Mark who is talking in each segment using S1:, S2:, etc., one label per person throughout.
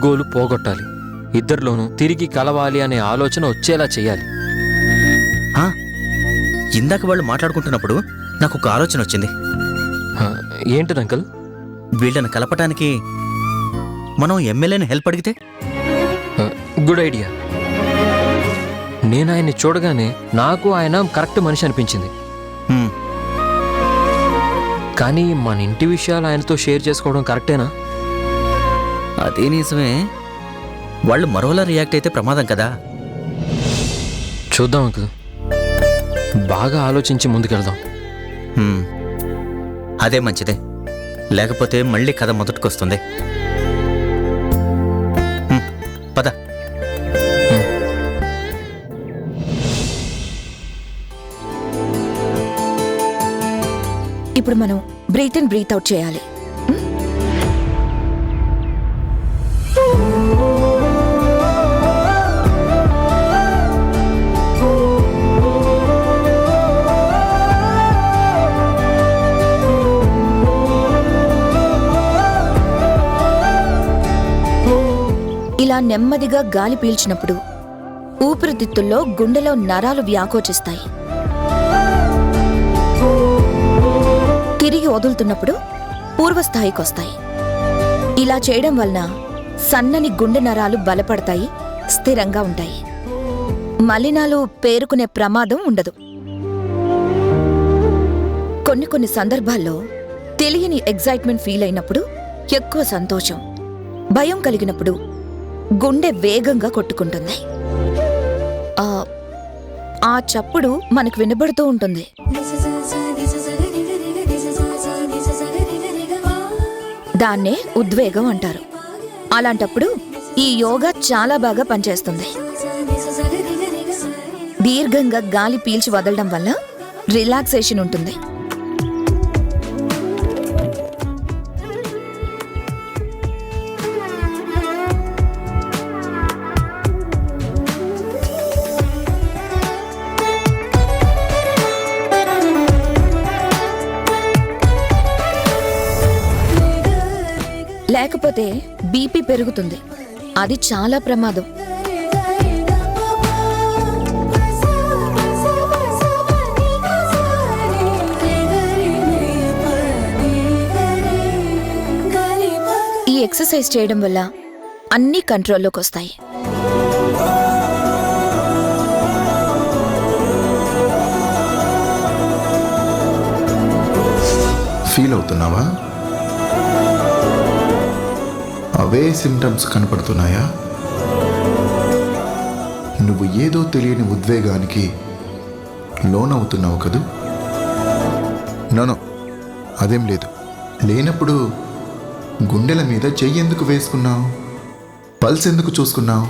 S1: ఈగోలు పోగొట్టాలి. ఇద్దరిలోనూ తిరిగి కలవాలి అనే ఆలోచన వచ్చేలా చెయ్యాలి.
S2: ఇందాక వాళ్ళు మాట్లాడుకుంటున్నప్పుడు నాకు ఒక ఆలోచన వచ్చింది.
S1: ఏంటి అంకుల్?
S2: వీళ్ళని కలపటానికి మనం ఎమ్మెల్యేని హెల్ప్ అడిగితే?
S1: Good idea. నేను ఆయన్ని చూడగానే నాకు ఆయన కరెక్ట్ మనిషి అనిపించింది. కానీ మన ఇంటి విషయాలు ఆయనతో షేర్ చేసుకోవడం కరెక్టేనా?
S2: అదే నిజమే. వాళ్ళు మరోలా రియాక్ట్ అయితే ప్రమాదం కదా.
S1: చూద్దాం అంకుల్, బాగా ఆలోచించి ముందుకెళ్దాం.
S2: అదే మంచిదే. లేకపోతే మళ్ళీ కథ మొదటికొస్తుంది. పద.
S3: ఇప్పుడు మనం బ్రీత్ ఇన్ బ్రీత్ అవుట్ చేయాలి. ఇలా నెమ్మదిగా గాలి పీల్చినప్పుడు ఊపిరితిత్తుల్లో గుండెలో నరాలు వ్యాకోచిస్తాయి. తిరిగి వదులుతున్నప్పుడు పూర్వస్థాయికొస్తాయి. ఇలా చేయడం వలన సన్నని గుండె నరాలు బలపడతాయి, స్థిరంగా ఉంటాయి. మలినాలు పేరుకునే ప్రమాదం ఉండదు. కొన్ని సందర్భాల్లో తెలియని ఎగ్జైట్మెంట్ ఫీల్ అయినప్పుడు, ఎక్కువ సంతోషం, భయం కలిగినప్పుడు గుండె వేగంగా కొట్టుకుంటుంది. ఆ చప్పుడు మనకు వినబడుతూ ఉంటుంది. దాన్నే ఉద్వేగం అంటారు. అలాంటప్పుడు ఈ యోగా చాలా బాగా పనిచేస్తుంది. దీర్ఘంగా గాలి పీల్చి వదలడం వల్ల రిలాక్సేషన్ ఉంటుంది. లేకపోతే బీపీ పెరుగుతుంది. అది చాలా ప్రమాదం. ఈ ఎక్సర్సైజ్ చేయడం వల్ల అన్ని కంట్రోల్లోకి వస్తాయి.
S4: ఫీల్ అవుతున్నావా? అవే సిమ్టమ్స్ కనపడుతున్నాయా? నువ్వు ఏదో తెలియని ఉద్వేగానికి లోనవుతున్నావు కదూ? నో, అదేం లేదు. లేనప్పుడు గుండెల మీద చెయ్యి ఎందుకు వేసుకున్నావు? పల్స్ ఎందుకు చూసుకున్నావు?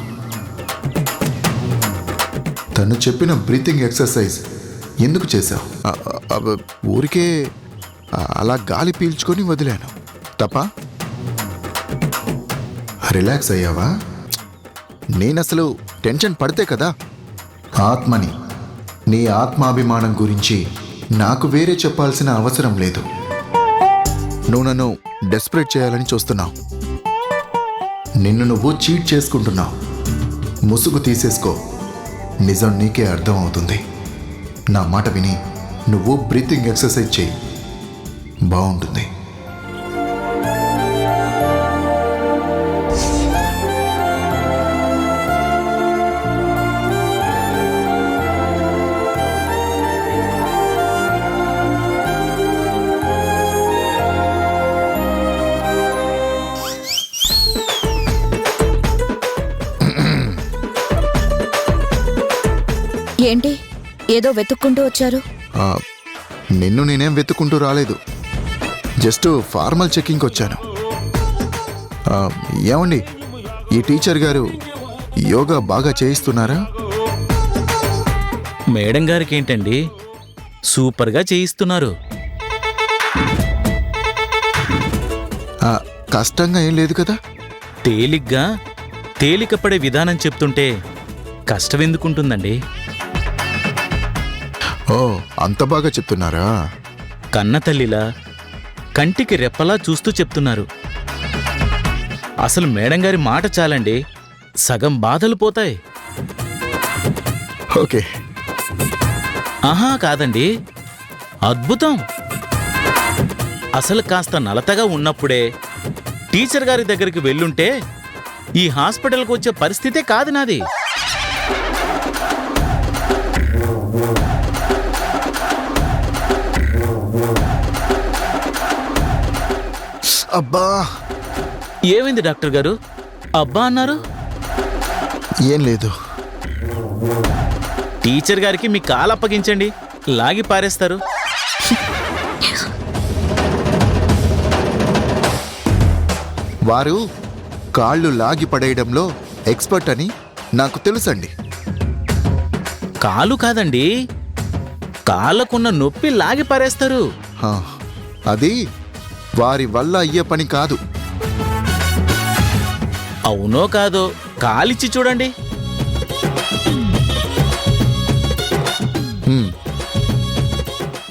S4: తను చెప్పిన బ్రీతింగ్ ఎక్సర్సైజ్ ఎందుకు చేశావు? ఊరికే అలా గాలి పీల్చుకొని వదిలాను. తప్ప? రిలాక్స్ అయ్యావా? నేనసలు టెన్షన్ పడితే కదా. ఆత్మని, నీ ఆత్మాభిమానం గురించి నాకు వేరే చెప్పాల్సిన అవసరం లేదు. నువ్వు నన్ను డెస్పరేట్ చేయాలని చూస్తున్నావు. నిన్ను నువ్వు చీట్ చేసుకుంటున్నావు. ముసుగు తీసేసుకో. నిజం నీకే అర్థం అవుతుంది. నా మాట విని నువ్వు బ్రీతింగ్ ఎక్సర్సైజ్ చేయి, బాగుంటుంది.
S3: ఏంటి ఏదో వెతుక్కుంటూ వచ్చారు?
S4: నిన్ను నేనేం వెతుక్కుంటూ రాలేదు. జస్ట్ ఫార్మల్ చెకింగ్కి వచ్చాను. ఏమండి, ఈ టీచర్ గారు యోగా బాగా చేయిస్తున్నారా?
S5: మేడం గారికి ఏంటండి, సూపర్గా చేయిస్తున్నారు.
S4: కష్టంగా ఏం లేదు కదా?
S5: తేలిగ్గా తేలికపడే విధానం చెప్తుంటే కష్టం ఎందుకుంటుందండి?
S4: ఓ, అంత బాగా చెప్తున్నారా?
S5: కన్న తల్లిలా కంటికి రెప్పలా చూస్తూ చెప్తున్నారు. అసలు మేడం గారి మాట చాలండి, సగం బాధలు పోతాయి.
S4: ఓకే.
S5: ఆహా కాదండి, అద్భుతం. అసలు కాస్త నలతగా ఉన్నప్పుడే టీచర్ గారి దగ్గరికి వెళ్ళుంటే ఈ హాస్పిటల్కి వచ్చే పరిస్థితే కాదు నాది.
S4: అబ్బా,
S5: ఏమైంది డాక్టర్ గారు? అబ్బా అన్నారు.
S4: ఏం లేదు.
S5: టీచర్ గారికి మీ కాలు అప్పగించండి, లాగి పారేస్తారు.
S4: వారు కాళ్ళు లాగి పడేయడంలో ఎక్స్పర్ట్ అని నాకు తెలుసండి.
S5: కాలు కాదండి, కాళ్ళకున్న నొప్పి లాగి పారేస్తారు.
S4: హా, అది వారి వల్ల అయ్యే పని కాదు.
S5: అవునో కాదో కాలిచ్చి చూడండి.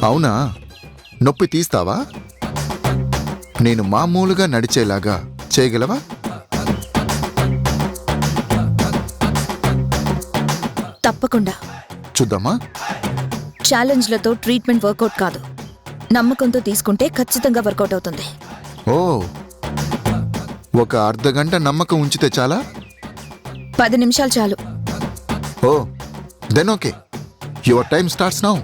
S4: అవునా? నొప్పి తీస్తావా? నేను మామూలుగా నడిచేలాగా చేయగలవా?
S3: తప్పకుండా.
S4: చూద్దామా?
S3: ఛాలెంజ్లతో ట్రీట్మెంట్ వర్కౌట్ కాదు. నమ్మకంతో తీసుకుంటే ఖచ్చితంగా వర్కౌట్ అవుతుంది.
S4: ఓ, ఒక అర్ధగంట నమ్మకం ఉంచితే చాలా?
S3: 10 నిమిషాలు చాలు.
S4: Oh, then okay. Your time starts now.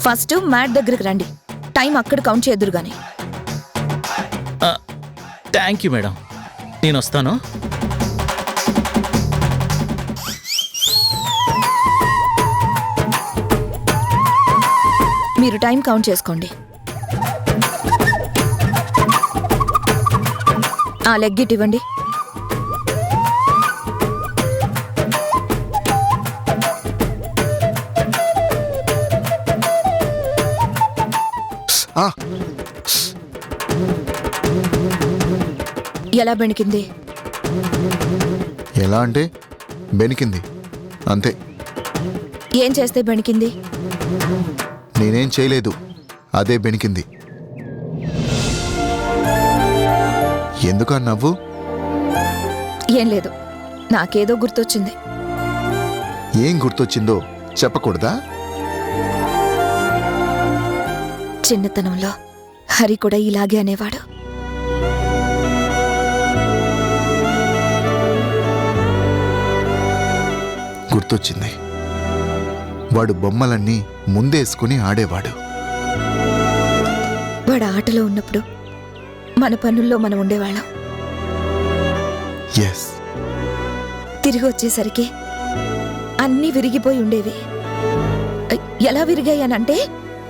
S3: First mat దగ్గరికి రండి. టైం అక్కడ కౌంట్ చేద్దురు గాని.
S5: థ్యాంక్ యూ మేడం, నేను వస్తాను.
S3: మీరు టైం కౌంట్ చేసుకోండి. ఆ లెగ్ ఇటు ఇవ్వండి.
S4: ఆ,
S3: ఎలా బెణికింది?
S4: ఎలా అంటే బెనికింది అంతే.
S3: ఏం చేస్తే బెణికింది?
S4: నేనేం చేయలేదు, అదే బెనికింది. ఎందుకా నవ్వు?
S3: ఏం లేదు, నాకేదో గుర్తొచ్చింది.
S4: ఏం గుర్తొచ్చిందో చెప్పకూడదా?
S3: చిన్నతనంలో హరి కూడా ఇలాగే అనేవాడు.
S4: గుర్తొచ్చింది. వాడు బొమ్మలన్నీ ముందేసుకుని ఆడేవాడు.
S3: వాడు ఆటలో ఉన్నప్పుడు మన పనుల్లో మనం ఉండేవాళ్ళం.
S4: ఎస్.
S3: తిరిగి వచ్చేసరికి అన్నీ విరిగిపోయి ఉండేవి. ఎలా విరిగాయనంటే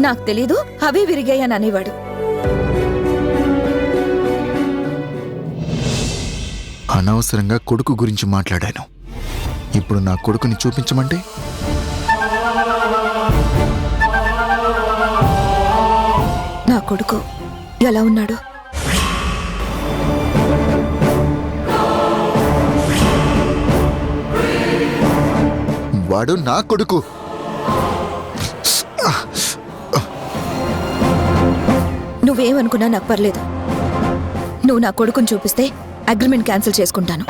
S3: నాకు తెలీదు, అవే విరిగాయని అనేవాడు.
S4: అనవసరంగా కొడుకు గురించి మాట్లాడాను. ఇప్పుడు నా కొడుకుని చూపించమంటే?
S3: నా కొడుకు ఎలా ఉన్నాడు?
S4: వాడు నా కొడుకు.
S3: నువ్వేమనుకున్నా నాకు పర్లేదు. నువ్వు నా కొడుకుని చూపిస్తే అగ్రిమెంట్ క్యాన్సిల్ చేసుకుంటాను.